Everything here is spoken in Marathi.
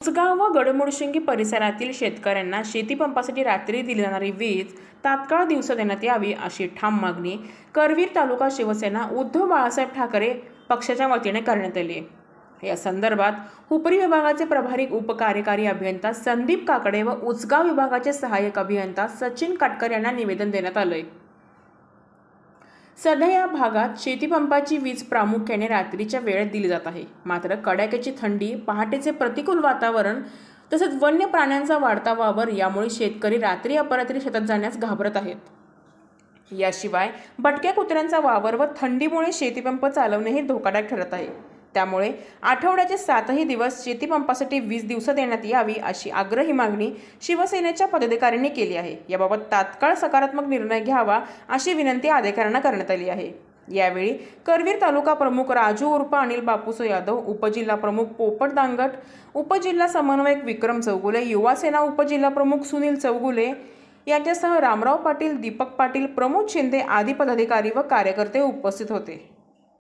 उसगाव व गडमुडशिंगी परिसरातील शेतकऱ्यांना शेतीपंपासाठी रात्री दिली जाणारी वीज तात्काळ दिवसा देण्यात यावी अशी ठाम मागणी करवीर तालुका शिवसेना उद्धव बाळासाहेब ठाकरे पक्षाच्या वतीने करण्यात आली आहे। या संदर्भात हुपरी विभागाचे प्रभारी उपकार्यकारी अभियंता संदीप काकडे व उसगाव विभागाचे सहाय्यक अभियंता सचिन काटकर यांना निवेदन देण्यात आले। सध्या या भागात शेतीपंपाची वीज प्रामुख्याने रात्रीच्या वेळेत दिली जात आहे। मात्र कडाक्याची थंडी, पहाटेचे प्रतिकूल वातावरण तसेच वन्य प्राण्यांचा वाढता वावर यामुळे शेतकरी रात्री अपरात्री शेतात जाण्यास घाबरत आहेत। याशिवाय भटक्या कुत्र्यांचा वावर व थंडीमुळे शेतीपंप चालवणेही धोकादायक ठरत आहे। त्यामुळे आठवड्याचे 7ही दिवस शेतीपंपासाठी वीज दिवसा देण्यात यावी अशी आग्रही मागणी शिवसेनेच्या पदाधिकाऱ्यांनी केली आहे। याबाबत तात्काळ सकारात्मक निर्णय घ्यावा अशी विनंती अधिकाऱ्यांना करण्यात आली आहे। यावेळी करवीर तालुका प्रमुख राजू उर्फ अनिल बापूसो यादव, उपजिल्हा प्रमुख पोपट दांगट, उपजिल्हा समन्वयक विक्रम चौगुले, युवासेना उपजिल्हा प्रमुख सुनील चौगुले यांच्यासह रामराव पाटील, दीपक पाटील, प्रमोद शिंदे आदी पदाधिकारी व कार्यकर्ते उपस्थित होते।